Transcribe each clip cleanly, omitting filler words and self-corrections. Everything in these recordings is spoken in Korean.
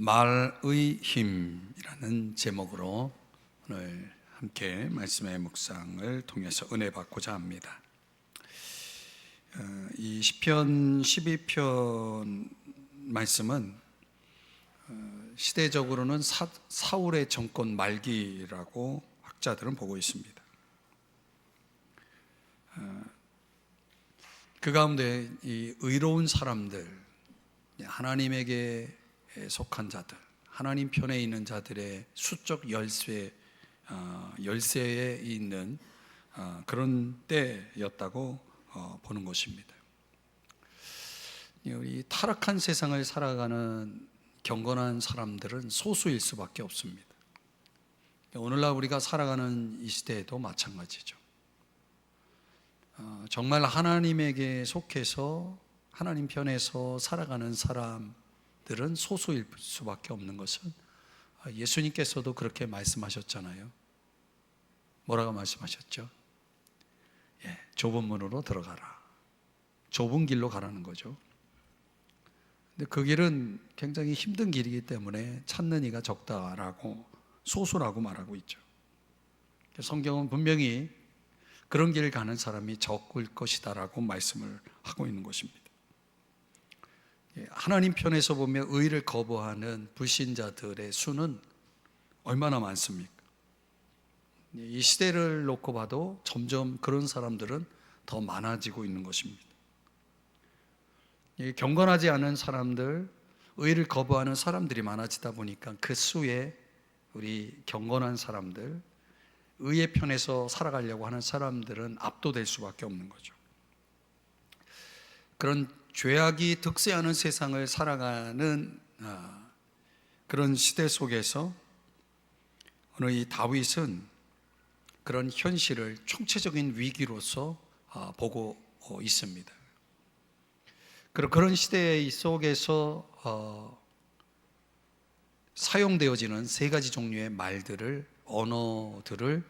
말의 힘이라는 제목으로 오늘 함께 말씀의 묵상을 통해서 은혜 받고자 합니다. 이 시편 12편 말씀은 시대적으로는 사울의 정권 말기라고 학자들은 보고 있습니다. 그 가운데 이 의로운 사람들, 하나님에게 속한 자들, 하나님 편에 있는 자들의 수적 열세에 있는 그런 때였다고 보는 것입니다. 이 타락한 세상을 살아가는 경건한 사람들은 소수일 수밖에 없습니다. 오늘날 우리가 살아가는 이 시대에도 마찬가지죠. 정말 하나님에게 속해서 하나님 편에서 살아가는 사람들은 소수일 수밖에 없는 것은 예수님께서도 그렇게 말씀하셨잖아요. 뭐라고 말씀하셨죠? 좁은 문으로 들어가라. 좁은 길로 가라는 거죠. 근데 그 길은 굉장히 힘든 길이기 때문에 찾는 이가 적다라고, 소수라고 말하고 있죠. 성경은 분명히 그런 길을 가는 사람이 적을 것이다라고 말씀을 하고 있는 것입니다. 하나님 편에서 보면 의를 거부하는 불신자들의 수는 얼마나 많습니까? 이 시대를 놓고 봐도 점점 그런 사람들은 더 많아지고 있는 것입니다. 경건하지 않은 사람들, 의를 거부하는 사람들이 많아지다 보니까 그 수에 우리 경건한 사람들, 의의 편에서 살아가려고 하는 사람들은 압도될 수밖에 없는 거죠. 그런 죄악이 득세하는 세상을 살아가는 그런 시대 속에서 오늘 이 다윗은 그런 현실을 총체적인 위기로서 보고 있습니다. 그런 시대 속에서 사용되어지는 세 가지 종류의 말들을, 언어들을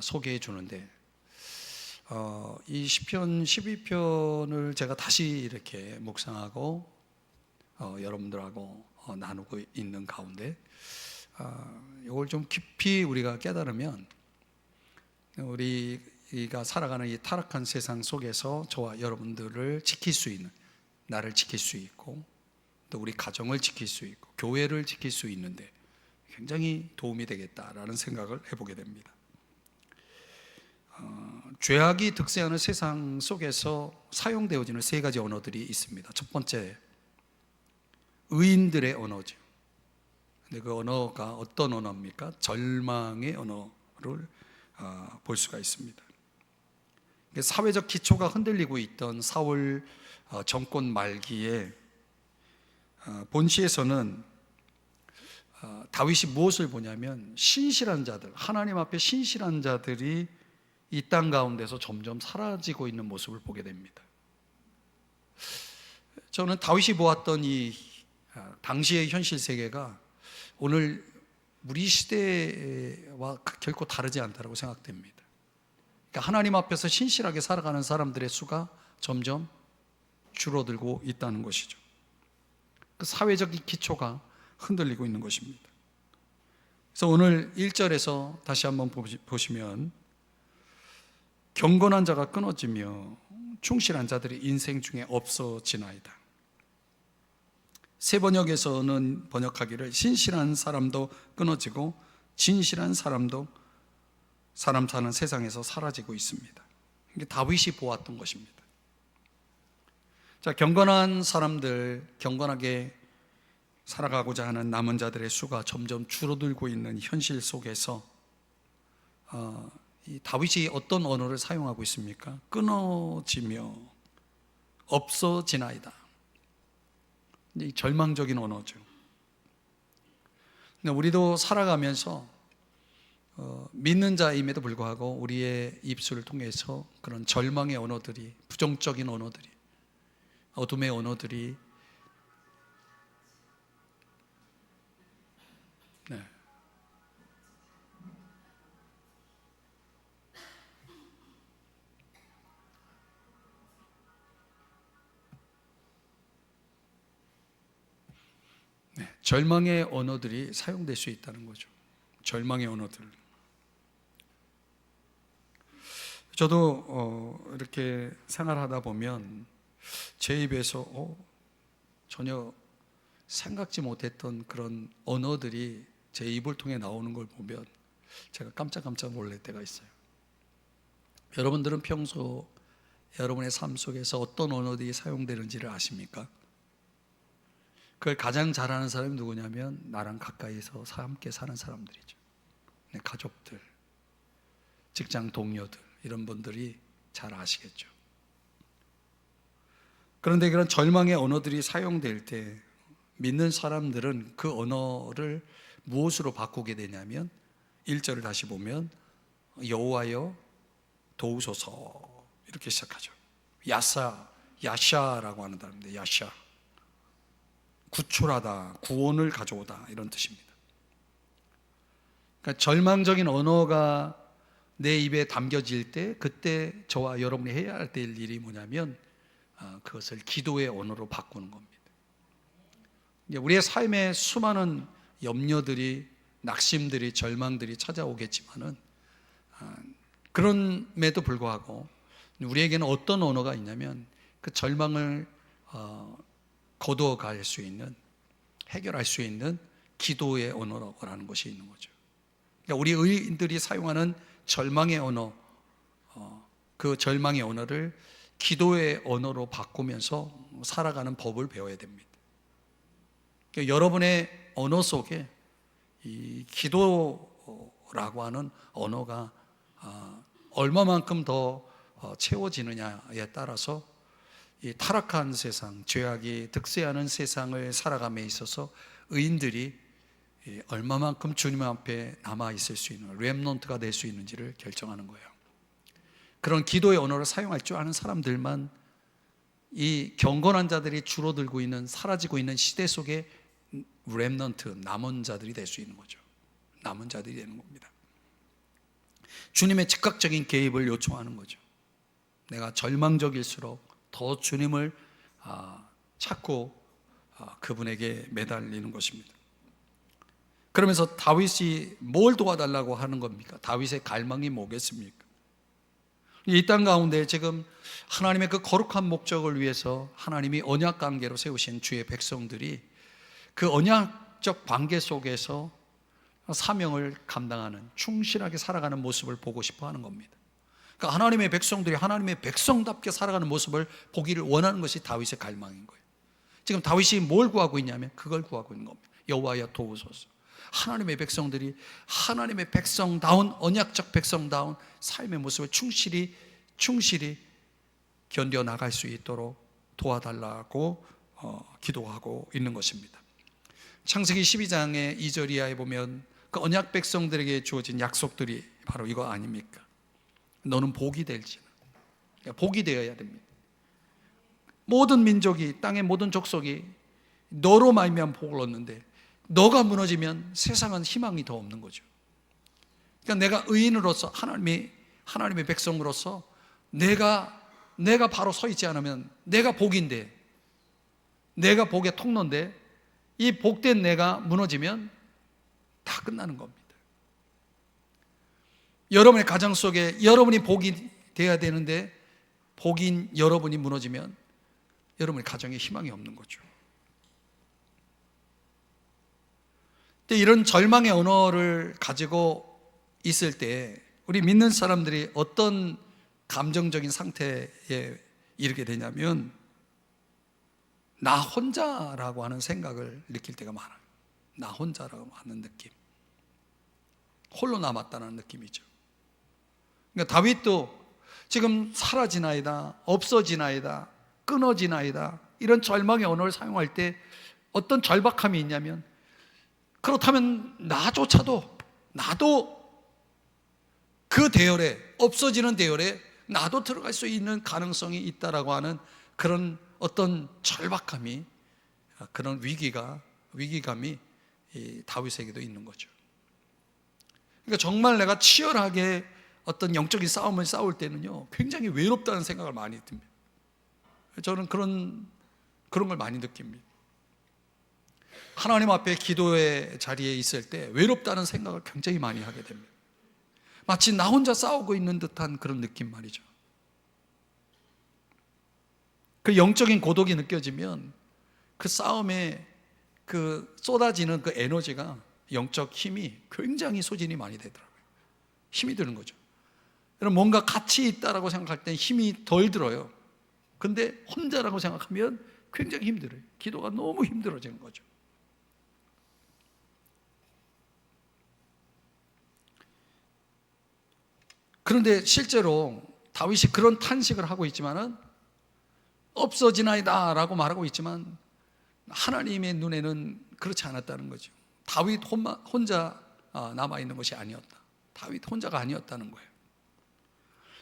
소개해 주는데, 이 시편 12편을 제가 다시 이렇게 묵상하고 여러분들하고 나누고 있는 가운데 이걸 좀 깊이 우리가 깨달으면 우리가 살아가는 이 타락한 세상 속에서 저와 여러분들을 지킬 수 있는, 나를 지킬 수 있고 또 우리 가정을 지킬 수 있고 교회를 지킬 수 있는데 굉장히 도움이 되겠다라는 생각을 해보게 됩니다. 죄악이 득세하는 세상 속에서 사용되어지는 세 가지 언어들이 있습니다. 첫 번째, 의인들의 언어죠. 근데 그 언어가 어떤 언어입니까? 절망의 언어를 볼 수가 있습니다. 사회적 기초가 흔들리고 있던 사울 정권 말기에 본시에서는 다윗이 무엇을 보냐면 신실한 자들, 하나님 앞에 신실한 자들이 이 땅 가운데서 점점 사라지고 있는 모습을 보게 됩니다. 저는 다윗이 보았던 이 당시의 현실 세계가 오늘 우리 시대와 결코 다르지 않다고 생각됩니다. 그러니까 하나님 앞에서 신실하게 살아가는 사람들의 수가 점점 줄어들고 있다는 것이죠. 그 사회적 기초가 흔들리고 있는 것입니다. 그래서 오늘 1절에서 다시 한번 보시면 경건한 자가 끊어지며 충실한 자들이 인생 중에 없어지나이다. 새 번역에서는 번역하기를 신실한 사람도 끊어지고 진실한 사람도 사람 사는 세상에서 사라지고 있습니다. 이게 다윗이 보았던 것입니다. 자, 경건한 사람들, 경건하게 살아가고자 하는 남은 자들의 수가 점점 줄어들고 있는 현실 속에서 이 다윗이 어떤 언어를 사용하고 있습니까? 끊어지며 없어지나이다. 이 절망적인 언어죠. 근데 우리도 살아가면서 믿는 자임에도 불구하고 우리의 입술을 통해서 그런 절망의 언어들이, 부정적인 언어들이, 어둠의 언어들이 절망의 언어들이 사용될 수 있다는 거죠. 절망의 언어들. 저도 이렇게 생활하다 보면 제 입에서 전혀 생각지 못했던 그런 언어들이 제 입을 통해 나오는 걸 보면 제가 깜짝깜짝 놀랄 때가 있어요. 여러분들은 평소 여러분의 삶 속에서 어떤 언어들이 사용되는지를 아십니까? 그걸 가장 잘하는 사람이 누구냐면 나랑 가까이서 함께 사는 사람들이죠. 내 가족들, 직장 동료들, 이런 분들이 잘 아시겠죠. 그런데 그런 절망의 언어들이 사용될 때 믿는 사람들은 그 언어를 무엇으로 바꾸게 되냐면 1절을 다시 보면 여호와여 도우소서 이렇게 시작하죠. 야샤라고 하는 단어인데 야샤, 구출하다, 구원을 가져오다 이런 뜻입니다. 그러니까 절망적인 언어가 내 입에 담겨질 때 그때 저와 여러분이 해야 할 일이 뭐냐면 그것을 기도의 언어로 바꾸는 겁니다. 우리의 삶에 수많은 염려들이, 낙심들이, 절망들이 찾아오겠지만은 그럼에도 불구하고 우리에게는 어떤 언어가 있냐면 그 절망을 거두어갈 수 있는, 해결할 수 있는 기도의 언어라는 것이 있는 거죠. 그러니까 우리 의인들이 사용하는 절망의 언어, 그 절망의 언어를 기도의 언어로 바꾸면서 살아가는 법을 배워야 됩니다. 그러니까 여러분의 언어 속에 이 기도라고 하는 언어가 얼마만큼 더 채워지느냐에 따라서 이 타락한 세상, 죄악이 득세하는 세상을 살아감에 있어서 의인들이 얼마만큼 주님 앞에 남아있을 수 있는, 렘넌트가 될 수 있는지를 결정하는 거예요. 그런 기도의 언어를 사용할 줄 아는 사람들만 이 경건한 자들이 줄어들고 있는, 사라지고 있는 시대 속에 렘넌트, 남은 자들이 될 수 있는 거죠. 남은 자들이 되는 겁니다. 주님의 즉각적인 개입을 요청하는 거죠. 내가 절망적일수록 더 주님을 찾고 그분에게 매달리는 것입니다. 그러면서 다윗이 뭘 도와달라고 하는 겁니까? 다윗의 갈망이 뭐겠습니까? 이 땅 가운데 지금 하나님의 그 거룩한 목적을 위해서 하나님이 언약 관계로 세우신 주의 백성들이 그 언약적 관계 속에서 사명을 감당하는, 충실하게 살아가는 모습을 보고 싶어 하는 겁니다. 그러니까 하나님의 백성들이 하나님의 백성답게 살아가는 모습을 보기를 원하는 것이 다윗의 갈망인 거예요. 지금 다윗이 뭘 구하고 있냐면 그걸 구하고 있는 겁니다. 여호와여 도우소서. 하나님의 백성들이 하나님의 백성다운, 언약적 백성다운 삶의 모습을 충실히 견뎌나갈 수 있도록 도와달라고 기도하고 있는 것입니다. 창세기 12장의 2절 이하에 보면 그 언약 백성들에게 주어진 약속들이 바로 이거 아닙니까? 너는 복이 될지는, 복이 되어야 됩니다. 모든 민족이, 땅의 모든 족속이 너로 말미암아 복을 얻는데 너가 무너지면 세상은 희망이 더 없는 거죠. 그러니까 내가 의인으로서, 하나님의 백성으로서 내가 바로 서 있지 않으면 내가 복인데, 내가 복의 통로인데 이 복된 내가 무너지면 다 끝나는 겁니다. 여러분의 가정 속에 여러분이 복이 되어야 되는데 복인 여러분이 무너지면 여러분의 가정에 희망이 없는 거죠. 이런 절망의 언어를 가지고 있을 때 우리 믿는 사람들이 어떤 감정적인 상태에 이르게 되냐면 나 혼자라고 하는 생각을 느낄 때가 많아요. 나 혼자라고 하는 느낌, 홀로 남았다는 느낌이죠. 그러니까 다윗도 지금 사라지나이다, 없어지나이다, 끊어지나이다 이런 절망의 언어를 사용할 때 어떤 절박함이 있냐면, 그렇다면 나도 그 대열에, 없어지는 대열에 나도 들어갈 수 있는 가능성이 있다라고 하는 그런 어떤 절박함이, 그런 위기감이 이 다윗에게도 있는 거죠. 그러니까 정말 내가 치열하게 어떤 영적인 싸움을 싸울 때는요 굉장히 외롭다는 생각을 많이 듭니다. 저는 그런 걸 많이 느낍니다. 하나님 앞에 기도의 자리에 있을 때 외롭다는 생각을 굉장히 많이 하게 됩니다. 마치 나 혼자 싸우고 있는 듯한 그런 느낌 말이죠. 그 영적인 고독이 느껴지면 그 싸움에 그 쏟아지는 그 에너지가, 영적 힘이 굉장히 소진이 많이 되더라고요. 힘이 드는 거죠. 여러분, 뭔가 같이 있다라고 생각할 땐 힘이 덜 들어요. 근데 혼자라고 생각하면 굉장히 힘들어요. 기도가 너무 힘들어지는 거죠. 그런데 실제로 다윗이 그런 탄식을 하고 있지만은, 없어지나이다 라고 말하고 있지만 하나님의 눈에는 그렇지 않았다는 거죠. 다윗 혼자 남아있는 것이 아니었다. 다윗 혼자가 아니었다는 거예요.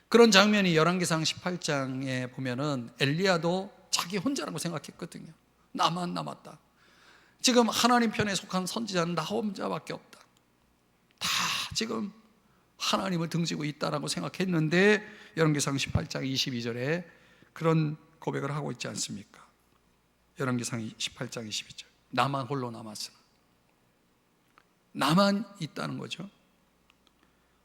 그런 장면이 열왕기상 18장에 보면은 엘리야도 자기 혼자라고 생각했거든요. 나만 남았다. 지금 하나님 편에 속한 선지자는 나 혼자밖에 없다. 다 지금 하나님을 등지고 있다라고 생각했는데 열왕기상 18장 22절에 그런 고백을 하고 있지 않습니까? 열왕기상 18장 22절. 나만 홀로 남았으나. 나만 있다는 거죠.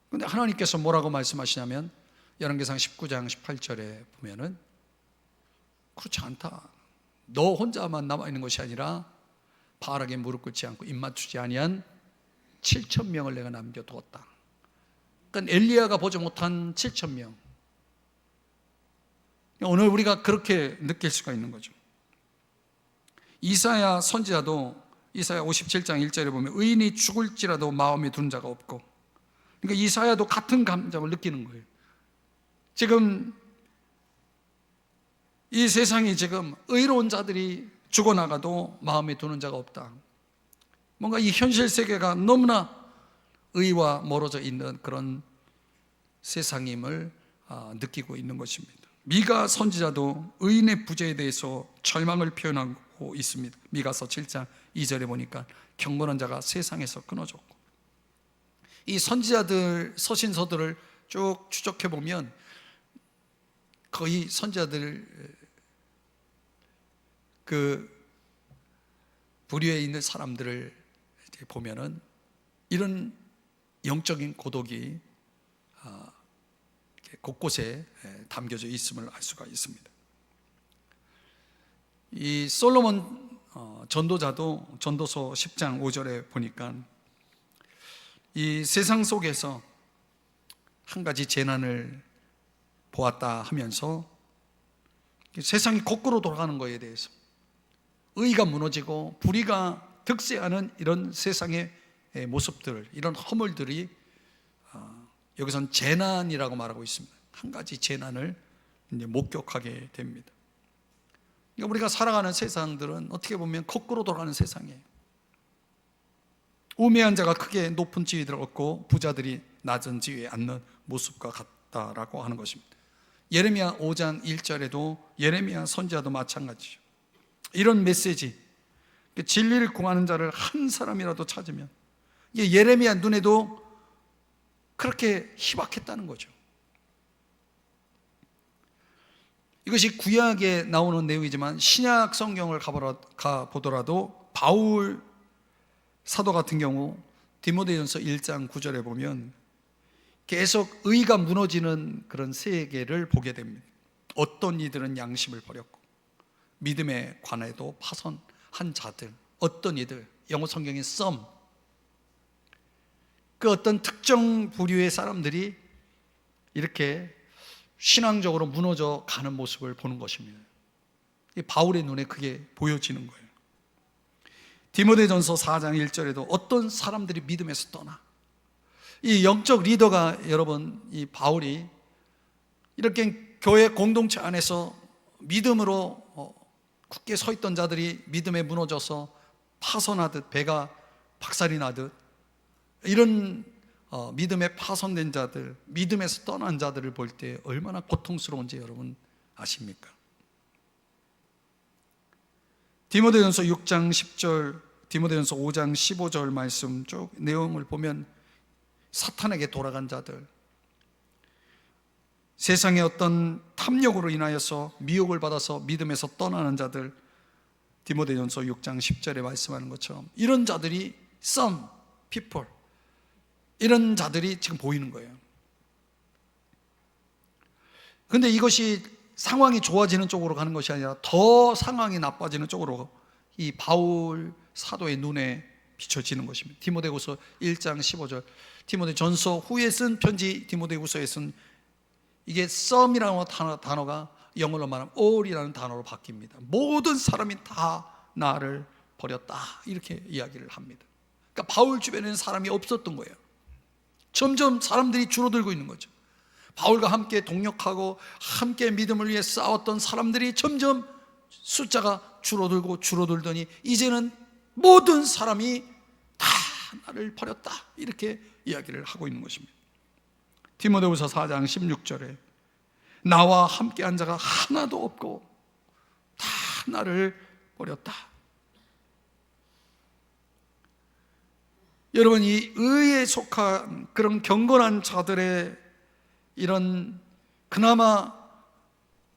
그런데 하나님께서 뭐라고 말씀하시냐면 열왕기상 19장 18절에 보면은 그렇지 않다. 너 혼자만 남아있는 것이 아니라 바알에게 무릎 꿇지 않고 입 맞추지 아니한 7,000명을 내가 남겨두었다. 그러니까 엘리야가 보지 못한 7,000명. 오늘 우리가 그렇게 느낄 수가 있는 거죠. 이사야 선지자도 이사야 57장 1절에 보면 의인이 죽을지라도 마음에 두는 자가 없고, 그러니까 이사야도 같은 감정을 느끼는 거예요. 지금 이 세상이 지금 의로운 자들이 죽어나가도 마음에 두는 자가 없다. 뭔가 이 현실 세계가 너무나 의와 멀어져 있는 그런 세상임을 느끼고 있는 것입니다. 미가 선지자도 의인의 부재에 대해서 절망을 표현하고 있습니다. 미가서 7장 2절에 보니까 경건한 자가 세상에서 끊어졌고, 이 선지자들 서신서들을 쭉 추적해 보면 거의 선지자들 그 부류에 있는 사람들을 보면은 이런 영적인 고독이 곳곳에 담겨져 있음을 알 수가 있습니다. 이 솔로몬 전도자도 전도서 10장 5절에 보니까 이 세상 속에서 한 가지 재난을 보았다 하면서 세상이 거꾸로 돌아가는 것에 대해서, 의가 무너지고 불의가 득세하는 이런 세상의 모습들, 이런 허물들이 여기선 재난이라고 말하고 있습니다. 한 가지 재난을 이제 목격하게 됩니다. 그러니까 우리가 살아가는 세상들은 어떻게 보면 거꾸로 돌아가는 세상이에요. 우매한 자가 크게 높은 지위를 얻고 부자들이 낮은 지위에 앉는 모습과 같다라고 하는 것입니다. 예레미야 5장 1절에도 예레미야 선지자도 마찬가지죠. 이런 메시지, 진리를 구하는 자를 한 사람이라도 찾으면, 예레미야 눈에도 그렇게 희박했다는 거죠. 이것이 구약에 나오는 내용이지만 신약 성경을 가보더라도 바울 사도 같은 경우 디모데전서 1장 9절에 보면 계속 의가 무너지는 그런 세계를 보게 됩니다. 어떤 이들은 양심을 버렸고 믿음에 관해도 파손한 자들, 어떤 이들, 영어 성경인 some, 그 어떤 특정 부류의 사람들이 이렇게 신앙적으로 무너져 가는 모습을 보는 것입니다. 바울의 눈에 그게 보여지는 거예요. 디모데전서 4장 1절에도 어떤 사람들이 믿음에서 떠나, 이 영적 리더가 여러분, 이 바울이 이렇게 교회 공동체 안에서 믿음으로 굳게 서 있던 자들이 믿음에 무너져서 파손하듯, 배가 박살이 나듯, 이런 믿음에 파손된 자들, 믿음에서 떠난 자들을 볼 때 얼마나 고통스러운지 여러분 아십니까? 디모데전서 6장 10절, 디모데전서 5장 15절 말씀 쭉 내용을 보면 사탄에게 돌아간 자들, 세상의 어떤 탐욕으로 인하여서 미혹을 받아서 믿음에서 떠나는 자들, 디모데전서 6장 10절에 말씀하는 것처럼 이런 자들이 some people, 이런 자들이 지금 보이는 거예요. 근데 이것이 상황이 좋아지는 쪽으로 가는 것이 아니라 더 상황이 나빠지는 쪽으로 이 바울 사도의 눈에 비춰지는 것입니다. 디모데후서 1장 15절, 디모데전서 후에 쓴 편지 디모데후서에 쓴 이게 some이라는 단어가 영어로 말하면 all이라는 단어로 바뀝니다. 모든 사람이 다 나를 버렸다, 이렇게 이야기를 합니다. 그러니까 바울 주변에는 사람이 없었던 거예요. 점점 사람들이 줄어들고 있는 거죠. 바울과 함께 동역하고 함께 믿음을 위해 싸웠던 사람들이 점점 숫자가 줄어들더니 이제는 모든 사람이 다 나를 버렸다, 이렇게 이야기를 하고 있는 것입니다. 디모데후서 4장 16절에 나와 함께한 자가 하나도 없고 다 나를 버렸다. 여러분, 이 의에 속한 그런 경건한 자들의 이런 그나마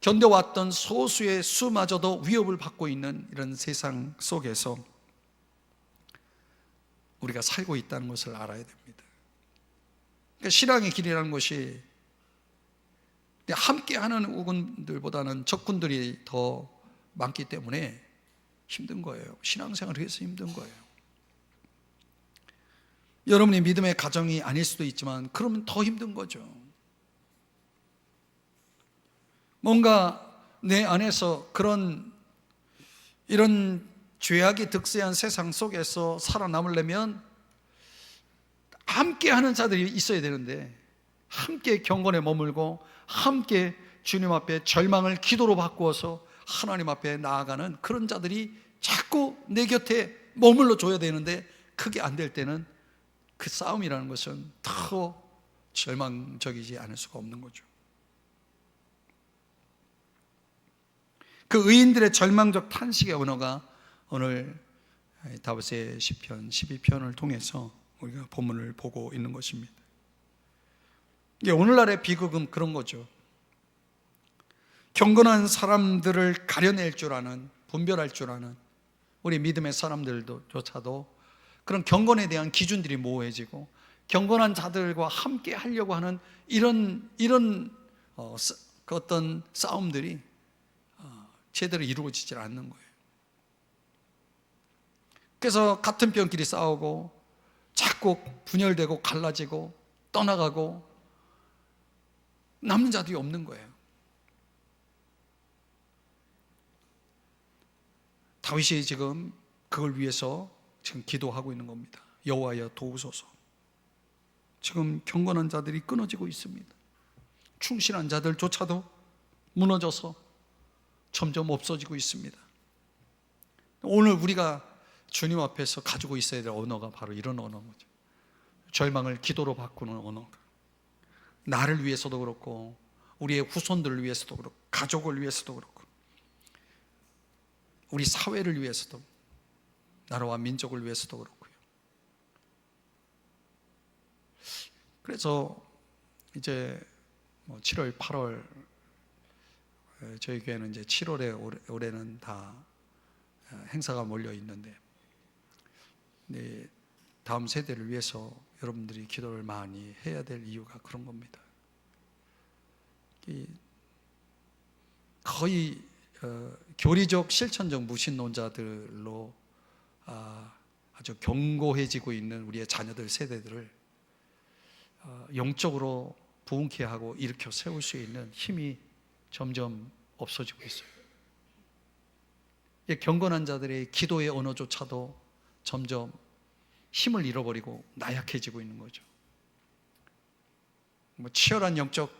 견뎌왔던 소수의 수마저도 위협을 받고 있는 이런 세상 속에서 우리가 살고 있다는 것을 알아야 됩니다. 그러니까 신앙의 길이라는 것이 함께하는 우군들보다는 적군들이 더 많기 때문에 힘든 거예요. 신앙생활을 해서 힘든 거예요. 여러분이 믿음의 가정이 아닐 수도 있지만 그러면 더 힘든 거죠. 뭔가 내 안에서 이런 죄악이 득세한 세상 속에서 살아남으려면 함께하는 자들이 있어야 되는데, 함께 경건에 머물고 함께 주님 앞에 절망을 기도로 바꾸어서 하나님 앞에 나아가는 그런 자들이 자꾸 내 곁에 머물러 줘야 되는데, 그게 안 될 때는 그 싸움이라는 것은 더 절망적이지 않을 수가 없는 거죠. 그 의인들의 절망적 탄식의 언어가 오늘 다윗의 시편 12편을 통해서 우리가 본문을 보고 있는 것입니다. 이게 오늘날의 비극은 그런 거죠. 경건한 사람들을 가려낼 줄 아는, 분별할 줄 아는 우리 믿음의 사람들조차도 그런 경건에 대한 기준들이 모호해지고 경건한 자들과 함께 하려고 하는 이런 그 어떤 싸움들이 제대로 이루어지질 않는 거예요. 그래서 같은 편끼리 싸우고 자꾸 분열되고 갈라지고 떠나가고 남는 자들이 없는 거예요. 다윗이 지금 그걸 위해서 지금 기도하고 있는 겁니다. 여호와여 도우소서. 지금 경건한 자들이 끊어지고 있습니다. 충실한 자들조차도 무너져서 점점 없어지고 있습니다. 오늘 우리가 주님 앞에서 가지고 있어야 될 언어가 바로 이런 언어인 거죠. 절망을 기도로 바꾸는 언어. 나를 위해서도 그렇고 우리의 후손들을 위해서도 그렇고 가족을 위해서도 그렇고 우리 사회를 위해서도, 나라와 민족을 위해서도 그렇고요. 그래서 이제 7월, 8월 저희 교회는 이제 7월에 올해는 다 행사가 몰려 있는데, 다음 세대를 위해서 여러분들이 기도를 많이 해야 될 이유가 그런 겁니다. 거의 교리적 실천적 무신론자들로 아주 견고해지고 있는 우리의 자녀들 세대들을 영적으로 부흥케 하고 일으켜 세울 수 있는 힘이 점점 없어지고 있어요. 경건한 자들의 기도의 언어조차도 점점 힘을 잃어버리고 나약해지고 있는 거죠. 치열한 영적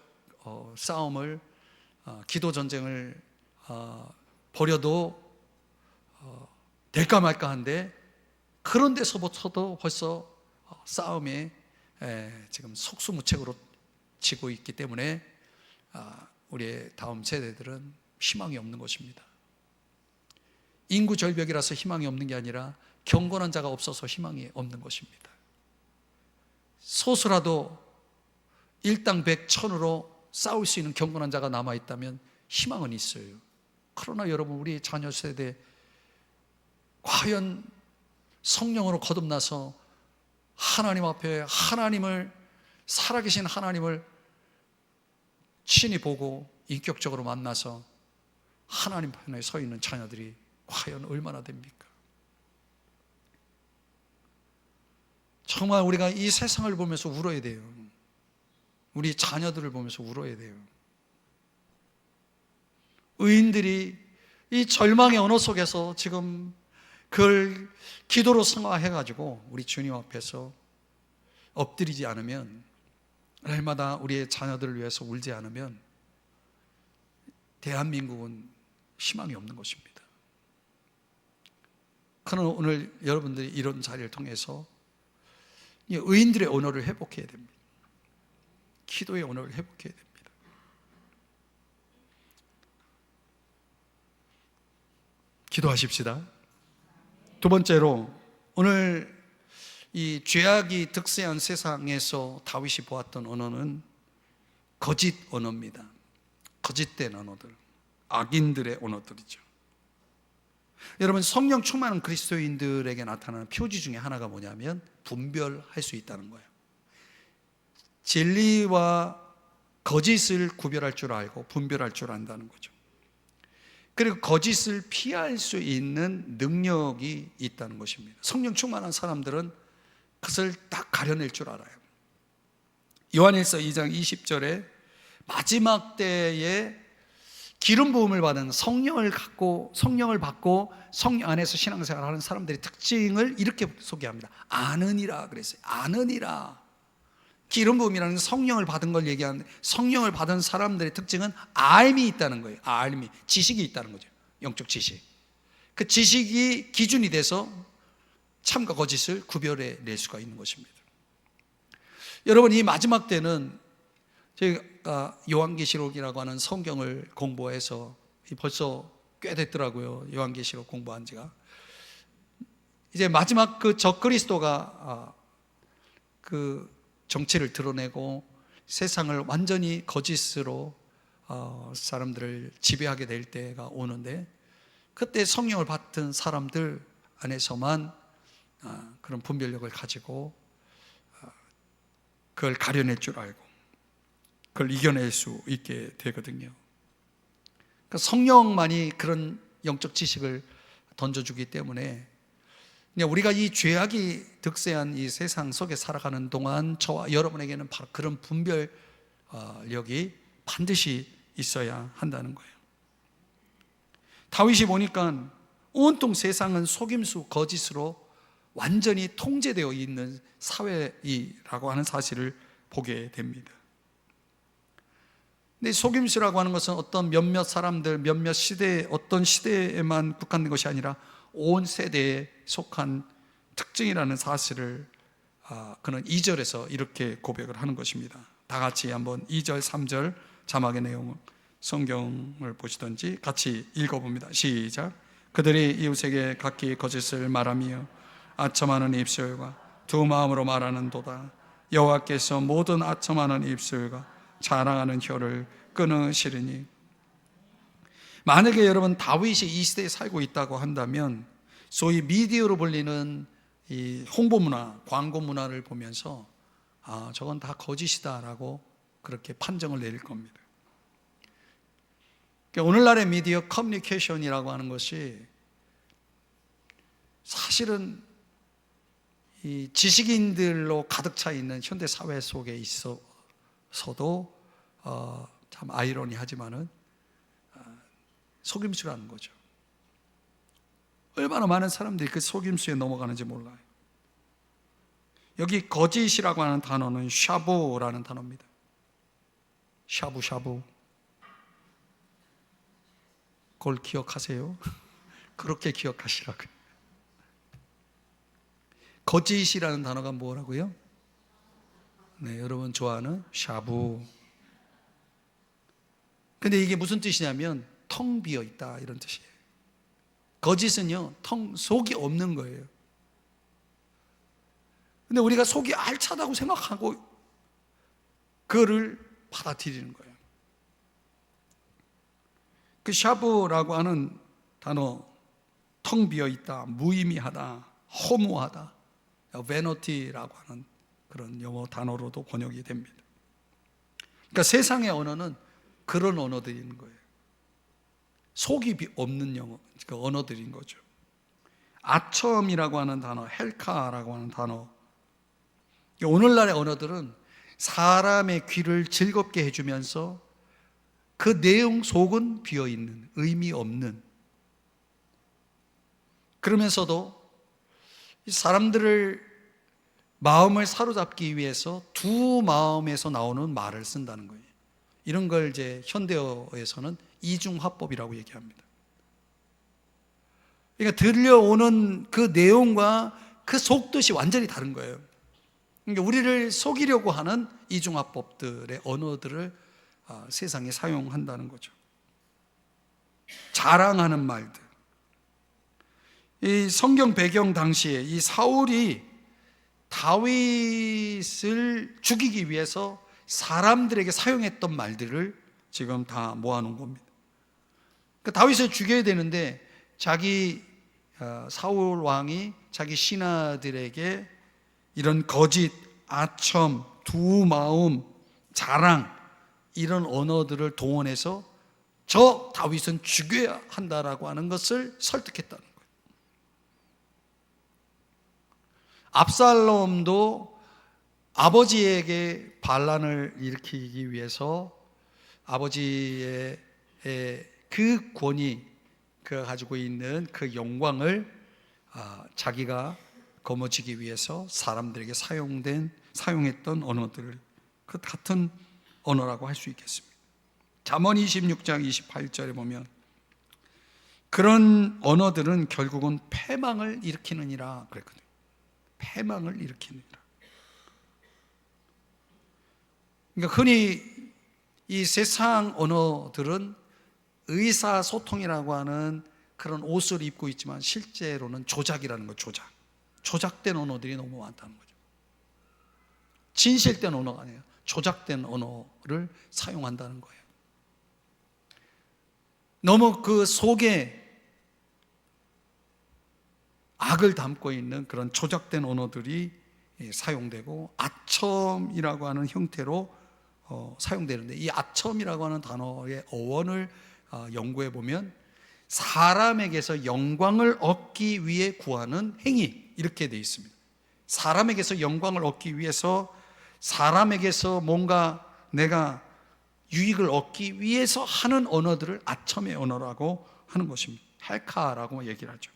싸움을, 기도 전쟁을 벌여도 될까 말까 한데, 그런 데서부터도 벌써 싸움에 지금 속수무책으로 지고 있기 때문에 우리의 다음 세대들은 희망이 없는 것입니다. 인구 절벽이라서 희망이 없는 게 아니라 경건한 자가 없어서 희망이 없는 것입니다. 소수라도 일당 백천으로 싸울 수 있는 경건한 자가 남아있다면 희망은 있어요. 그러나 여러분, 우리 자녀 세대 과연 성령으로 거듭나서 하나님 앞에 살아계신 하나님을 친히 보고 인격적으로 만나서 하나님 편에 서 있는 자녀들이 과연 얼마나 됩니까? 정말 우리가 이 세상을 보면서 울어야 돼요. 우리 자녀들을 보면서 울어야 돼요. 의인들이 이 절망의 언어 속에서 지금 그걸 기도로 승화해가지고 우리 주님 앞에서 엎드리지 않으면, 날마다 우리의 자녀들을 위해서 울지 않으면 대한민국은 희망이 없는 것입니다. 그러나 오늘 여러분들이 이런 자리를 통해서 의인들의 언어를 회복해야 됩니다. 기도의 언어를 회복해야 됩니다. 기도하십시다. 두 번째로, 오늘 이 죄악이 득세한 세상에서 다윗이 보았던 언어는 거짓 언어입니다. 거짓된 언어들, 악인들의 언어들이죠. 여러분, 성령 충만한 그리스도인들에게 나타나는 표지 중에 하나가 뭐냐면 분별할 수 있다는 거예요. 진리와 거짓을 구별할 줄 알고 분별할 줄 안다는 거죠. 그리고 거짓을 피할 수 있는 능력이 있다는 것입니다. 성령 충만한 사람들은 그것을 딱 가려낼 줄 알아요. 요한일서 2장 20절에 마지막 때에 기름 부음을 받은 성령을 받고 성령 안에서 신앙생활하는 사람들의 특징을 이렇게 소개합니다. 아느니라 그랬어요. 아느니라. 기름 부음이라는 성령을 받은 걸 얘기하는데, 성령을 받은 사람들의 특징은 알미 있다는 거예요. 알미, 지식이 있다는 거죠. 영적 지식. 그 지식이 기준이 돼서 참과 거짓을 구별해 낼 수가 있는 것입니다. 여러분, 이 마지막 때는 저희가 요한계시록이라고 하는 성경을 공부해서 벌써 꽤 됐더라고요. 요한계시록 공부한 지가. 이제 마지막 그 적그리스도가 그 정체를 드러내고 세상을 완전히 거짓으로 사람들을 지배하게 될 때가 오는데, 그때 성령을 받은 사람들 안에서만 그런 분별력을 가지고 그걸 가려낼 줄 알고 그걸 이겨낼 수 있게 되거든요. 그러니까 성령만이 그런 영적 지식을 던져주기 때문에 우리가 이 죄악이 득세한 이 세상 속에 살아가는 동안 저와 여러분에게는 바로 그런 분별력이 반드시 있어야 한다는 거예요. 다윗이 보니까 온통 세상은 속임수, 거짓으로 완전히 통제되어 있는 사회이라고 하는 사실을 보게 됩니다. 근데 속임수라고 하는 것은 어떤 몇몇 사람들, 몇몇 시대, 어떤 시대에만 국한된 것이 아니라 온 세대에 속한 특징이라는 사실을 그는 2절에서 이렇게 고백을 하는 것입니다. 다 같이 한번 2절, 3절 자막의 내용을 성경을 보시든지 같이 읽어봅니다. 시작. 그들이 이웃에게 각기 거짓을 말하며 아첨하는 입술과 두 마음으로 말하는 도다. 여호와께서 모든 아첨하는 입술과 자랑하는 혀를 끊으시리니. 만약에 여러분 다윗이 이 시대에 살고 있다고 한다면 소위 미디어로 불리는 이 홍보 문화, 광고 문화를 보면서 저건 다 거짓이다라고 그렇게 판정을 내릴 겁니다. 그러니까 오늘날의 미디어 커뮤니케이션이라고 하는 것이 사실은 이 지식인들로 가득 차 있는 현대 사회 속에 있어서도 참 아이러니하지만은 속임수라는 거죠. 얼마나 많은 사람들이 그 속임수에 넘어가는지 몰라요. 여기 거짓이라고 하는 단어는 샤브라는 단어입니다. 샤브샤브. 그걸 기억하세요? 그렇게 기억하시라고요. 거짓이라는 단어가 뭐라고요? 네, 여러분 좋아하는 샤브. 근데 이게 무슨 뜻이냐면 텅 비어 있다 이런 뜻이에요. 거짓은요, 속이 없는 거예요. 근데 우리가 속이 알차다고 생각하고 그거를 받아들이는 거예요. 그 샤브라고 하는 단어, 텅 비어 있다, 무의미하다, 허무하다, vanity라고 하는 그런 영어 단어로도 번역이 됩니다. 그러니까 세상의 언어는 그런 언어들인 거예요. 속이 없는 영어, 그 언어들인 거죠. 아첨이라고 하는 단어, 헬카라고 하는 단어, 오늘날의 언어들은 사람의 귀를 즐겁게 해주면서 그 내용 속은 비어있는, 의미 없는, 그러면서도 사람들을 마음을 사로잡기 위해서 두 마음에서 나오는 말을 쓴다는 거예요. 이런 걸 이제 현대어에서는 이중화법이라고 얘기합니다. 그러니까 들려오는 그 내용과 그 속뜻이 완전히 다른 거예요. 그러니까 우리를 속이려고 하는 이중화법들의 언어들을 세상에 사용한다는 거죠. 자랑하는 말들. 이 성경 배경 당시에 이 사울이 다윗을 죽이기 위해서 사람들에게 사용했던 말들을 지금 다 모아놓은 겁니다. 그러니까 다윗을 죽여야 되는데 자기 사울 왕이 자기 신하들에게 이런 거짓, 아첨, 두 마음, 자랑 이런 언어들을 동원해서 저 다윗은 죽여야 한다라고 하는 것을 설득했다는 거예요. 압살롬도 아버지에게 반란을 일으키기 위해서 아버지의 그 권위, 그가 가지고 있는 그 영광을 자기가 거머쥐기 위해서 사람들에게 사용했던 언어들을 그 같은 언어라고 할 수 있겠습니다. 잠언 26장 28절에 보면 그런 언어들은 결국은 패망을 일으키느니라 그랬거든요. 패망을 일으키느니라. 그러니까 흔히 이 세상 언어들은 의사소통이라고 하는 그런 옷을 입고 있지만 실제로는 조작이라는 거예요. 조작된 언어들이 너무 많다는 거죠. 진실된 언어가 아니에요. 조작된 언어를 사용한다는 거예요. 너무 그 속에 악을 담고 있는 그런 조작된 언어들이 사용되고 아첨이라고 하는 형태로 사용되는데, 이 아첨이라고 하는 단어의 어원을 연구해 보면 사람에게서 영광을 얻기 위해 구하는 행위, 이렇게 되어 있습니다. 사람에게서 영광을 얻기 위해서, 사람에게서 뭔가 내가 유익을 얻기 위해서 하는 언어들을 아첨의 언어라고 하는 것입니다. 헬카라고 얘기를 하죠.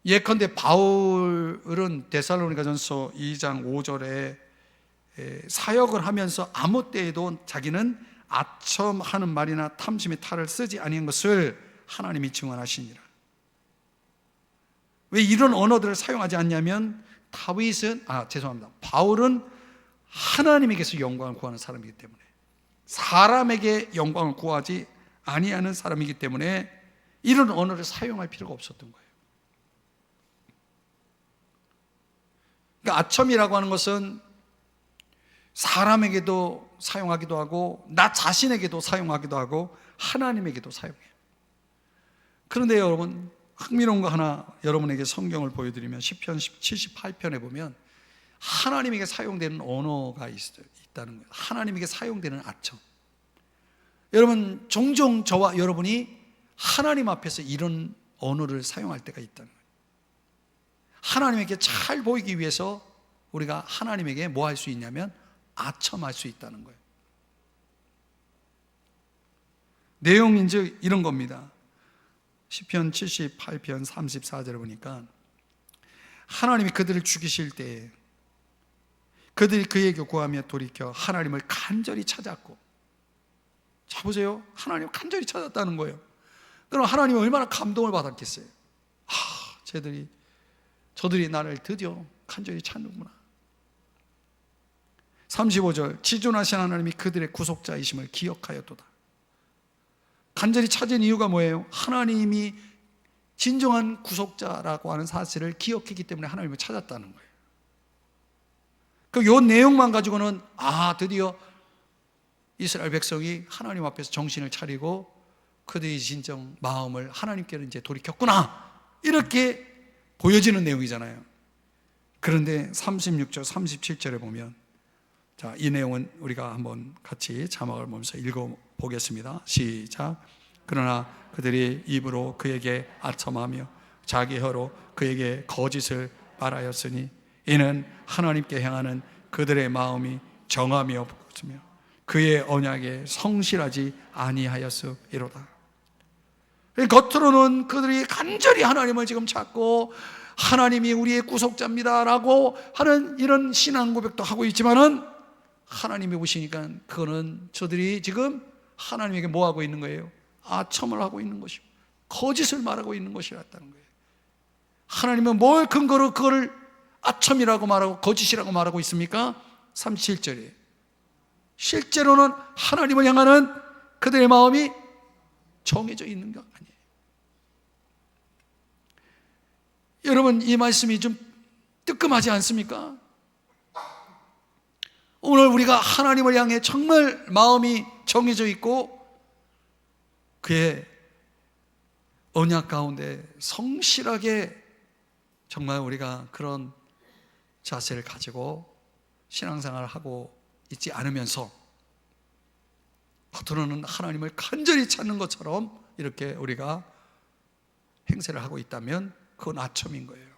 예컨대 바울은 데살로니가전서 2장 5절에 사역을 하면서 아무 때에도 자기는 아첨하는 말이나 탐심의 탈을 쓰지 아니한 것을 하나님이 증언하시니라. 왜 이런 언어들을 사용하지 않냐면 바울은 하나님에게서 영광을 구하는 사람이기 때문에, 사람에게 영광을 구하지 아니하는 사람이기 때문에 이런 언어를 사용할 필요가 없었던 거예요. 그러니까 아첨이라고 하는 것은 사람에게도 사용하기도 하고 나 자신에게도 사용하기도 하고 하나님에게도 사용해요. 그런데 여러분, 흥미로운 거 하나 여러분에게 성경을 보여드리면 시편 78편에 보면 하나님에게 사용되는 언어가 있다는 거예요. 하나님에게 사용되는 아첨. 여러분, 종종 저와 여러분이 하나님 앞에서 이런 언어를 사용할 때가 있다는 거예요. 하나님에게 잘 보이기 위해서 우리가 하나님에게 뭐 할 수 있냐면 아첨할 수 있다는 거예요. 내용인즉 이런 겁니다. 시편 78편 34절에 보니까 하나님이 그들을 죽이실 때 그들이 그에게 구하며 돌이켜 하나님을 간절히 찾았고, 자 보세요, 하나님을 간절히 찾았다는 거예요. 그럼 하나님은 얼마나 감동을 받았겠어요. 저들이 나를 드디어 간절히 찾는구나. 35절, 지존하신 하나님이 그들의 구속자이심을 기억하였도다. 간절히 찾은 이유가 뭐예요? 하나님이 진정한 구속자라고 하는 사실을 기억했기 때문에 하나님을 찾았다는 거예요. 이 내용만 가지고는 드디어 이스라엘 백성이 하나님 앞에서 정신을 차리고 그들이 진정 마음을 하나님께로 이제 돌이켰구나, 이렇게 보여지는 내용이잖아요. 그런데 36절 37절에 보면, 자, 이 내용은 우리가 한번 같이 자막을 보면서 읽어보겠습니다. 시작. 그러나 그들이 입으로 그에게 아첨하며 자기 혀로 그에게 거짓을 말하였으니 이는 하나님께 향하는 그들의 마음이 정함이 없으며 그의 언약에 성실하지 아니하였으리로다. 겉으로는 그들이 간절히 하나님을 지금 찾고 하나님이 우리의 구속자입니다라고 하는 이런 신앙 고백도 하고 있지만은, 하나님이 보시니까 그거는 저들이 지금 하나님에게 뭐 하고 있는 거예요? 아첨을 하고 있는 것이고 거짓을 말하고 있는 것이었다는 거예요. 하나님은 뭘 근거로 그거를 아첨이라고 말하고 거짓이라고 말하고 있습니까? 37절에 실제로는 하나님을 향하는 그들의 마음이 정해져 있는 거 아니에요. 여러분, 이 말씀이 좀 뜨끔하지 않습니까? 오늘 우리가 하나님을 향해 정말 마음이 정해져 있고 그의 언약 가운데 성실하게 정말 우리가 그런 자세를 가지고 신앙생활을 하고 있지 않으면서 겉으로는 하나님을 간절히 찾는 것처럼 이렇게 우리가 행세를 하고 있다면 그건 아첨인 거예요.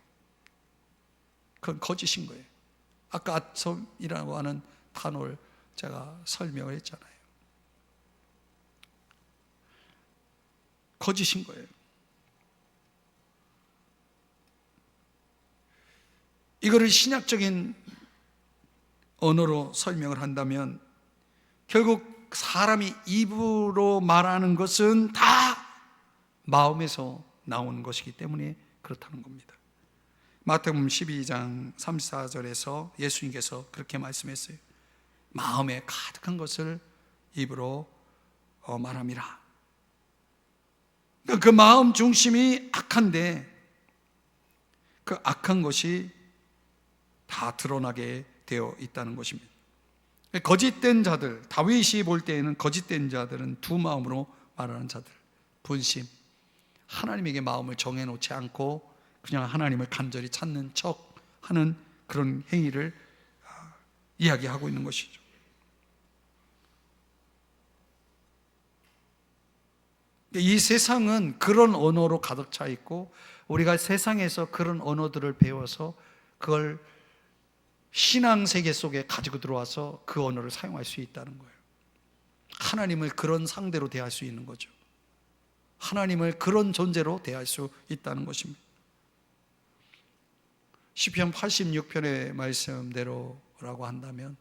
그건 거짓인 거예요. 아까 아첨이라고 하는 단어를 제가 설명을 했잖아요. 거짓인 거예요. 이거를 신약적인 언어로 설명을 한다면 결국 사람이 입으로 말하는 것은 다 마음에서 나오는 것이기 때문에 그렇다는 겁니다. 마태복음 12장 34절에서 예수님께서 그렇게 말씀했어요. 마음에 가득한 것을 입으로 말함이라. 그 마음 중심이 악한데 그 악한 것이 다 드러나게 되어 있다는 것입니다. 거짓된 자들, 다윗이 볼 때에는 거짓된 자들은 두 마음으로 말하는 자들, 분심, 하나님에게 마음을 정해놓지 않고 그냥 하나님을 간절히 찾는 척 하는 그런 행위를 이야기하고 있는 것이죠. 이 세상은 그런 언어로 가득 차 있고 우리가 세상에서 그런 언어들을 배워서 그걸 신앙 세계 속에 가지고 들어와서 그 언어를 사용할 수 있다는 거예요. 하나님을 그런 상대로 대할 수 있는 거죠. 하나님을 그런 존재로 대할 수 있다는 것입니다. 시편 86편의 말씀대로라고 한다면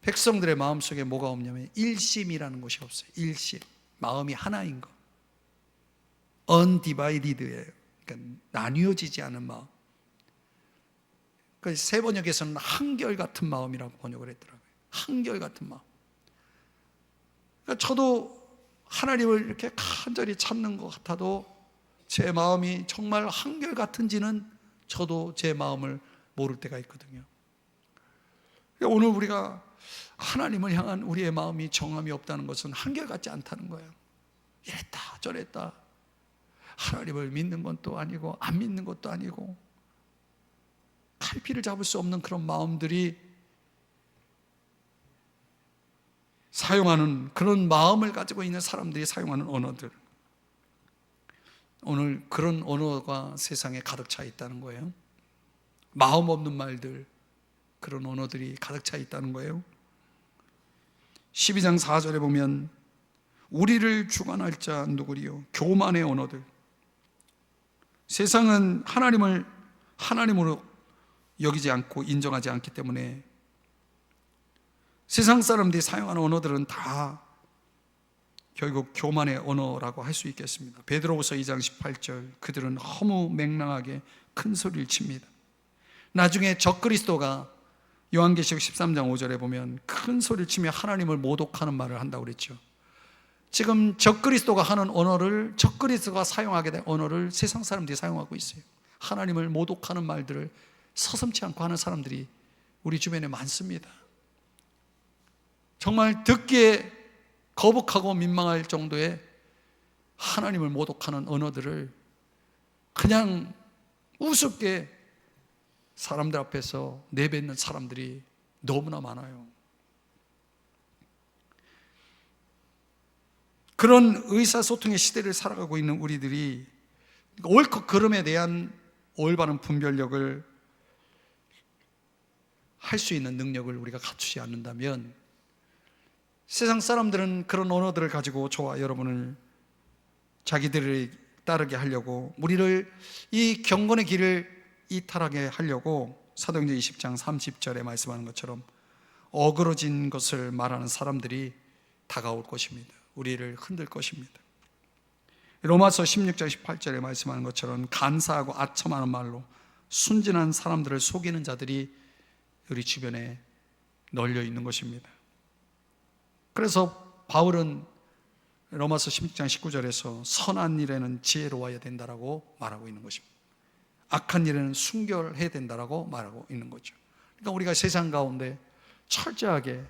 백성들의 마음속에 뭐가 없냐면 일심이라는 것이 없어요. 일심, 마음이 하나인 것, undivided예요. 그러니까 나뉘어지지 않은 마음. 세 번역에서는 한결같은 마음이라고 번역을 했더라고요. 한결같은 마음. 그러니까 저도 하나님을 이렇게 간절히 찾는 것 같아도 제 마음이 정말 한결같은지는 저도 제 마음을 모를 때가 있거든요. 그러니까 오늘 우리가 하나님을 향한 우리의 마음이 정함이 없다는 것은 한결같지 않다는 거예요. 이랬다 저랬다, 하나님을 믿는 건 또 아니고 안 믿는 것도 아니고 갈피를 잡을 수 없는 그런 마음들이 사용하는 그런 마음을 가지고 있는 사람들이 사용하는 언어들, 오늘 그런 언어가 세상에 가득 차 있다는 거예요. 마음 없는 말들, 그런 언어들이 가득 차 있다는 거예요. 12장 4절에 보면 우리를 주관할 자 누구리요? 교만의 언어들. 세상은 하나님을 하나님으로 여기지 않고 인정하지 않기 때문에 세상 사람들이 사용하는 언어들은 다 결국 교만의 언어라고 할 수 있겠습니다. 베드로후서 2장 18절, 그들은 허무맹랑하게 큰 소리를 칩니다. 나중에 적그리스도가 요한계시록 13장 5절에 보면 큰 소리를 치며 하나님을 모독하는 말을 한다고 그랬죠. 지금 적그리스도가 하는 언어를, 적그리스도가 사용하게 된 언어를 세상 사람들이 사용하고 있어요. 하나님을 모독하는 말들을 서슴지 않고 하는 사람들이 우리 주변에 많습니다. 정말 듣기에 거북하고 민망할 정도의 하나님을 모독하는 언어들을 그냥 우습게 사람들 앞에서 내뱉는 사람들이 너무나 많아요. 그런 의사소통의 시대를 살아가고 있는 우리들이 옳고 그름에 대한 올바른 분별력을 할 수 있는 능력을 우리가 갖추지 않는다면 세상 사람들은 그런 언어들을 가지고 저와 여러분을 자기들을 따르게 하려고, 우리를 이 경건의 길을 이탈하게 하려고 사도행전 20장 30절에 말씀하는 것처럼 어그러진 것을 말하는 사람들이 다가올 것입니다. 우리를 흔들 것입니다. 로마서 16장 18절에 말씀하는 것처럼 간사하고 아첨하는 말로 순진한 사람들을 속이는 자들이 우리 주변에 널려 있는 것입니다. 그래서 바울은 로마서 16장 19절에서 선한 일에는 지혜로워야 된다라고 말하고 있는 것입니다. 악한 일에는 순결해야 된다라고 말하고 있는 거죠. 그러니까 우리가 세상 가운데 철저하게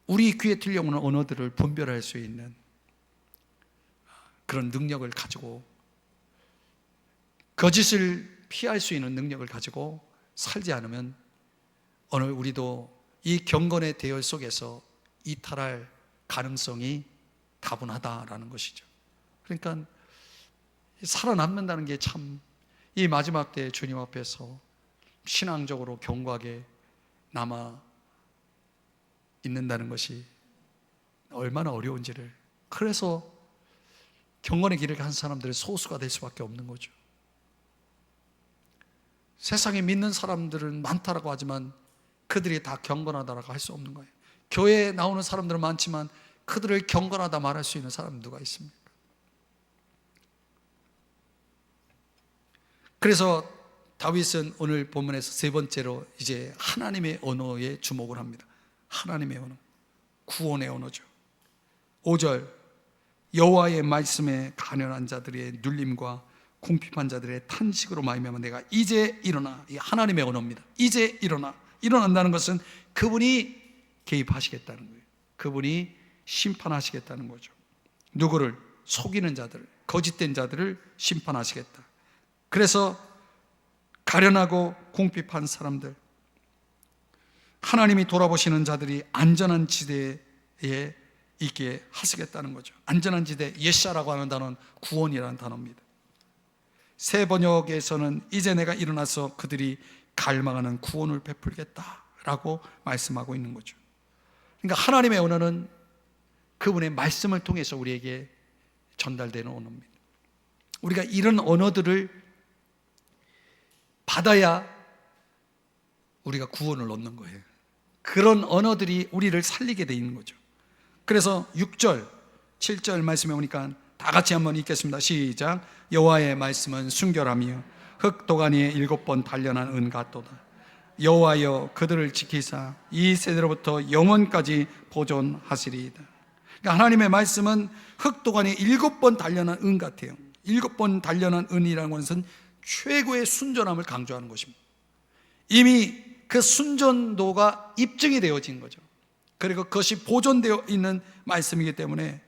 우리 귀에 들려오는 언어들을 분별할 수 있는 그런 능력을 가지고, 거짓을 피할 수 있는 능력을 가지고 살지 않으면 오늘 우리도 이 경건의 대열 속에서 이탈할 가능성이 다분하다라는 것이죠. 그러니까 살아남는다는 게 참 이 마지막 때 주님 앞에서 신앙적으로 견고하게 남아 있는다는 것이 얼마나 어려운지를, 그래서 경건의 길을 간 사람들은 소수가 될 수밖에 없는 거죠. 세상에 믿는 사람들은 많다라고 하지만 그들이 다 경건하다라고 할 수 없는 거예요. 교회에 나오는 사람들은 많지만 그들을 경건하다 말할 수 있는 사람은 누가 있습니까? 그래서 다윗은 오늘 본문에서 세 번째로 이제 하나님의 언어에 주목을 합니다. 하나님의 언어, 구원의 언어죠. 5절, 여호와의 말씀에 간연한 자들의 눌림과 궁핍한 자들의 탄식으로 말미암아 내가 이제 일어나, 이 하나님의 언어입니다. 이제 일어난다는 것은 그분이 개입하시겠다는 거예요. 그분이 심판하시겠다는 거죠. 누구를? 속이는 자들, 거짓된 자들을 심판하시겠다. 그래서 가련하고 궁핍한 사람들, 하나님이 돌아보시는 자들이 안전한 지대에 있게 하시겠다는 거죠. 안전한 지대, 예샤라고 하는 단어는 구원이라는 단어입니다. 새 번역에서는 이제 내가 일어나서 그들이 갈망하는 구원을 베풀겠다라고 말씀하고 있는 거죠. 그러니까 하나님의 언어는 그분의 말씀을 통해서 우리에게 전달되는 언어입니다. 우리가 이런 언어들을 받아야 우리가 구원을 얻는 거예요. 그런 언어들이 우리를 살리게 돼 있는 거죠. 그래서 6절, 7절 말씀에 오니까 다 같이 한번 읽겠습니다. 시작. 여호와의 말씀은 순결하며 흙도가니에 7번 단련한 은 같도다. 여호와여 그들을 지키사 이 세대로부터 영원까지 보존하시리이다. 그러니까 하나님의 말씀은 흙도가니에 7번 단련한 은 같아요. 7번 단련한 은이라는 것은 최고의 순전함을 강조하는 것입니다. 이미 그 순전도가 입증이 되어진 거죠. 그리고 그것이 보존되어 있는 말씀이기 때문에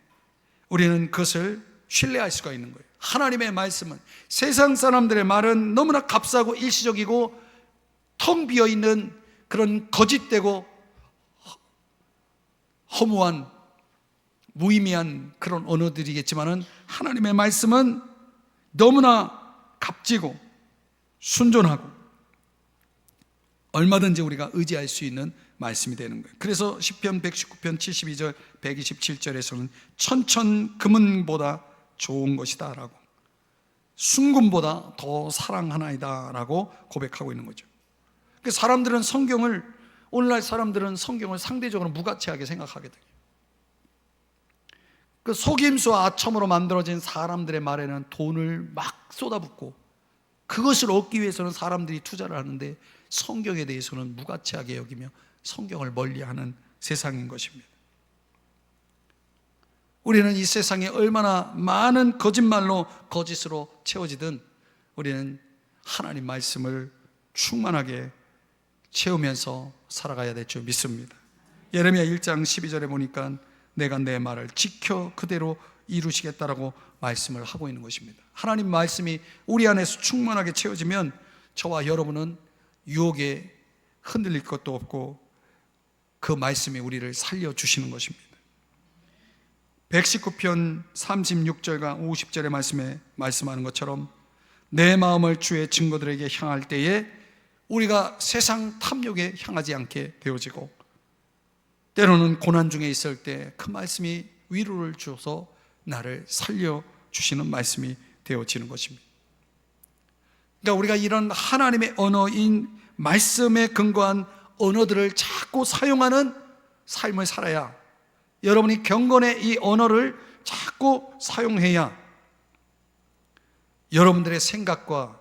우리는 그것을 신뢰할 수가 있는 거예요. 하나님의 말씀은, 세상 사람들의 말은 너무나 값싸고 일시적이고 텅 비어있는 그런 거짓되고 허무한 무의미한 그런 언어들이겠지만은 하나님의 말씀은 너무나 값지고 순전하고 얼마든지 우리가 의지할 수 있는 말씀이 되는 거예요. 그래서 시편 119편 72절 127절에서는 천천금은보다 좋은 것이다 라고, 순금보다 더 사랑하나이다 라고 고백하고 있는 거죠. 사람들은 오늘날 사람들은 성경을 상대적으로 무가치하게 생각하게 돼요. 그 속임수와 아첨으로 만들어진 사람들의 말에는 돈을 막 쏟아붓고 그것을 얻기 위해서는 사람들이 투자를 하는데 성경에 대해서는 무가치하게 여기며 성경을 멀리하는 세상인 것입니다. 우리는 이 세상에 얼마나 많은 거짓말로 거짓으로 채워지든 우리는 하나님 말씀을 충만하게 채우면서 살아가야 될 줄 믿습니다. 예레미야 1장 12절에 보니까 내가 내 말을 지켜 그대로 이루시겠다라고 말씀을 하고 있는 것입니다. 하나님 말씀이 우리 안에서 충만하게 채워지면 저와 여러분은 유혹에 흔들릴 것도 없고 그 말씀이 우리를 살려주시는 것입니다. 119편 36절과 50절의 말씀에 말씀하는 것처럼 내 마음을 주의 증거들에게 향할 때에 우리가 세상 탐욕에 향하지 않게 되어지고, 때로는 고난 중에 있을 때 그 말씀이 위로를 주어서 나를 살려주시는 말씀이 되어지는 것입니다. 그러니까 우리가 이런 하나님의 언어인 말씀에 근거한 언어들을 자꾸 사용하는 삶을 살아야, 여러분이 경건의 이 언어를 자꾸 사용해야 여러분들의 생각과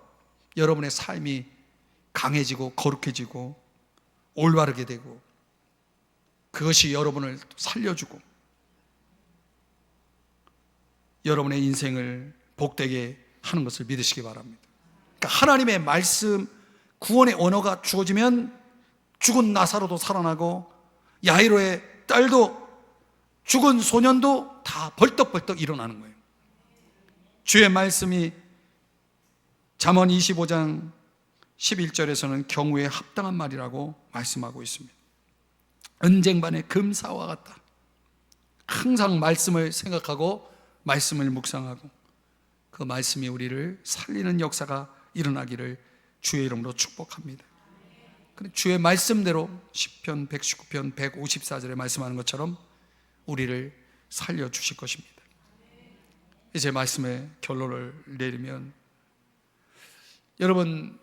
여러분의 삶이 강해지고 거룩해지고 올바르게 되고, 그것이 여러분을 살려주고 여러분의 인생을 복되게 하는 것을 믿으시기 바랍니다. 그러니까 하나님의 말씀, 구원의 언어가 주어지면 죽은 나사로도 살아나고 야이로의 딸도, 죽은 소년도 다 벌떡벌떡 일어나는 거예요. 주의 말씀이 잠언 25장 11절에서는 경우에 합당한 말이라고 말씀하고 있습니다. 은쟁반의 금사와 같다. 항상 말씀을 생각하고 말씀을 묵상하고 그 말씀이 우리를 살리는 역사가 일어나기를 주의 이름으로 축복합니다. 주의 말씀대로 시편 119편 154절에 말씀하는 것처럼 우리를 살려주실 것입니다. 이제 말씀의 결론을 내리면, 여러분,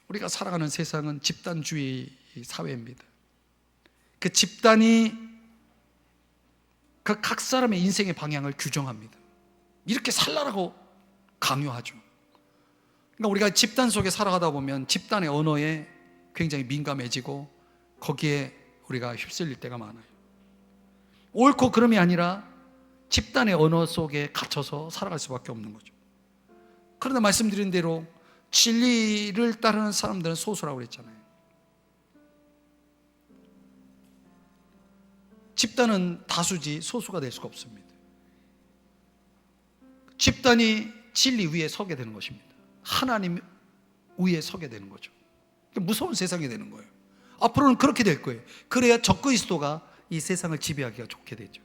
우리가 살아가는 세상은 집단주의 사회입니다. 그 집단이 그 각 사람의 인생의 방향을 규정합니다. 이렇게 살라라고 강요하죠. 그러니까 우리가 집단 속에 살아가다 보면 집단의 언어에 굉장히 민감해지고 거기에 우리가 휩쓸릴 때가 많아요. 옳고 그름이 아니라 집단의 언어 속에 갇혀서 살아갈 수밖에 없는 거죠. 그런데 말씀드린 대로 진리를 따르는 사람들은 소수라고 그랬잖아요. 집단은 다수지 소수가 될 수가 없습니다. 집단이 진리 위에 서게 되는 것입니다. 하나님 위에 서게 되는 거죠. 무서운 세상이 되는 거예요. 앞으로는 그렇게 될 거예요. 그래야 적그리스도가 이 세상을 지배하기가 좋게 되죠.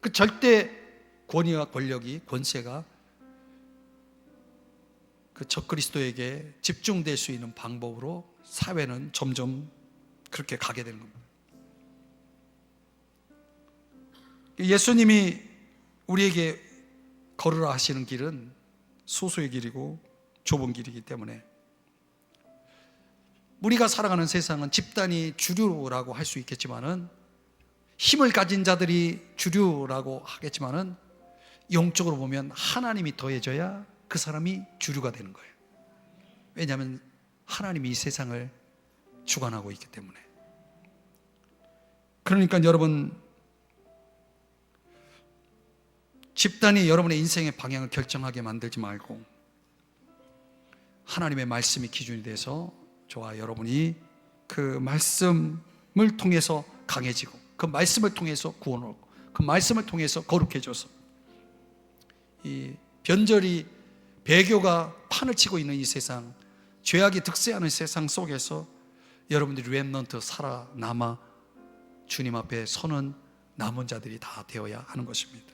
그 절대 권위와 권력이, 권세가 그 적그리스도에게 집중될 수 있는 방법으로 사회는 점점 그렇게 가게 되는 겁니다. 예수님이 우리에게 걸으라 하시는 길은 소수의 길이고 좁은 길이기 때문에 우리가 살아가는 세상은 집단이 주류라고 할 수 있겠지만은, 힘을 가진 자들이 주류라고 하겠지만은, 영적으로 보면 하나님이 더해져야 그 사람이 주류가 되는 거예요. 왜냐하면 하나님이 이 세상을 주관하고 있기 때문에. 그러니까 여러분, 집단이 여러분의 인생의 방향을 결정하게 만들지 말고 하나님의 말씀이 기준이 돼서 저와 여러분이 그 말씀을 통해서 강해지고, 그 말씀을 통해서 구원을 얻고, 그 말씀을 통해서 거룩해져서, 이 변절이, 배교가 판을 치고 있는 이 세상, 죄악이 득세하는 세상 속에서 여러분들이 렘넌트 살아남아 주님 앞에 서는 남은 자들이 다 되어야 하는 것입니다.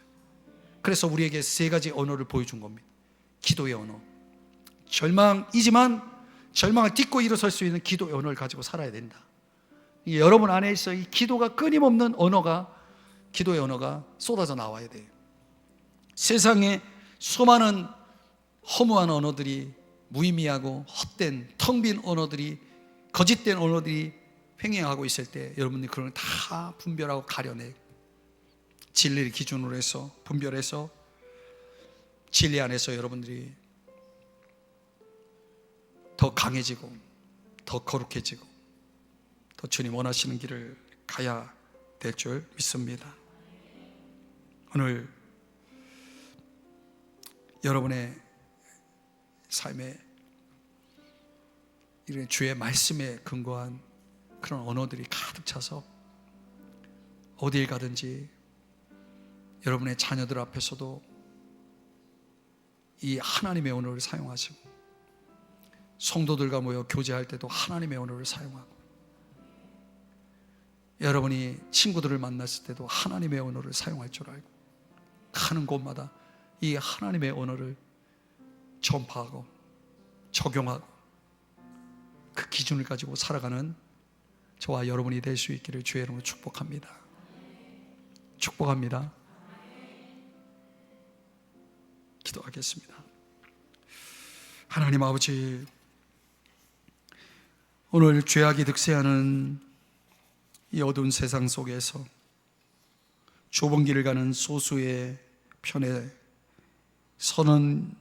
그래서 우리에게 세 가지 언어를 보여준 겁니다. 기도의 언어, 절망이지만 절망을 딛고 일어설 수 있는 기도의 언어를 가지고 살아야 된다. 여러분 안에 있어 이 기도가 끊임없는 언어가, 기도의 언어가 쏟아져 나와야 돼요. 세상에 수많은 허무한 언어들이, 무의미하고 헛된 텅 빈 언어들이, 거짓된 언어들이 횡행하고 있을 때 여러분들이 그런 걸 다 분별하고 가려내 진리를 기준으로 해서 분별해서 진리 안에서 여러분들이 더 강해지고 더 거룩해지고 더 주님 원하시는 길을 가야 될 줄 믿습니다. 오늘 여러분의 삶에 이런 주의 말씀에 근거한 그런 언어들이 가득 차서 어딜 가든지 여러분의 자녀들 앞에서도 이 하나님의 언어를 사용하시고, 성도들과 모여 교제할 때도 하나님의 언어를 사용하고, 여러분이 친구들을 만났을 때도 하나님의 언어를 사용할 줄 알고, 가는 곳마다 이 하나님의 언어를 전파하고 적용하고 그 기준을 가지고 살아가는 저와 여러분이 될 수 있기를 주의 이름으로 축복합니다. 축복합니다. 기도하겠습니다. 하나님 아버지, 오늘 죄악이 득세하는 이 어두운 세상 속에서 좁은 길을 가는 소수의 편에 서는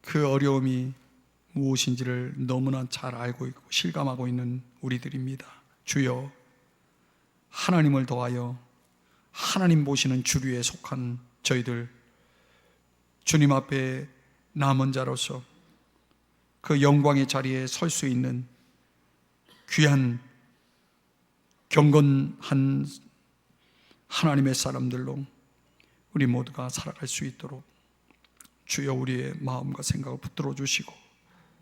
그 어려움이 무엇인지를 너무나 잘 알고 있고 실감하고 있는 우리들입니다. 주여, 하나님을 더하여 하나님 보시는 주류에 속한 저희들, 주님 앞에 남은 자로서 그 영광의 자리에 설 수 있는 귀한 경건한 하나님의 사람들로 우리 모두가 살아갈 수 있도록 주여 우리의 마음과 생각을 붙들어 주시고,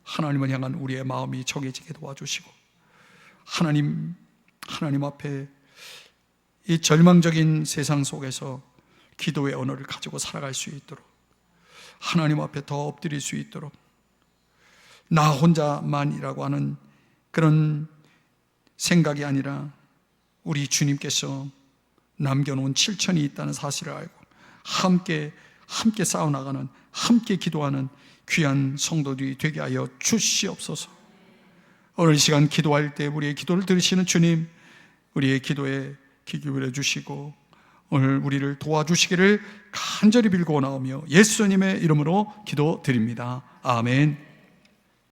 하나님을 향한 우리의 마음이 정해지게 도와주시고, 하나님 앞에 이 절망적인 세상 속에서 기도의 언어를 가지고 살아갈 수 있도록, 하나님 앞에 더 엎드릴 수 있도록, 나 혼자만이라고 하는 그런 생각이 아니라 우리 주님께서 남겨놓은 7천이 있다는 사실을 알고 함께 싸워나가는, 함께 기도하는 귀한 성도들이 되게 하여 주시옵소서. 오늘 이 시간 기도할 때 우리의 기도를 들으시는 주님, 우리의 기도에 귀 기울여 주시고 오늘 우리를 도와주시기를 간절히 빌고 나오며 예수님의 이름으로 기도드립니다. 아멘.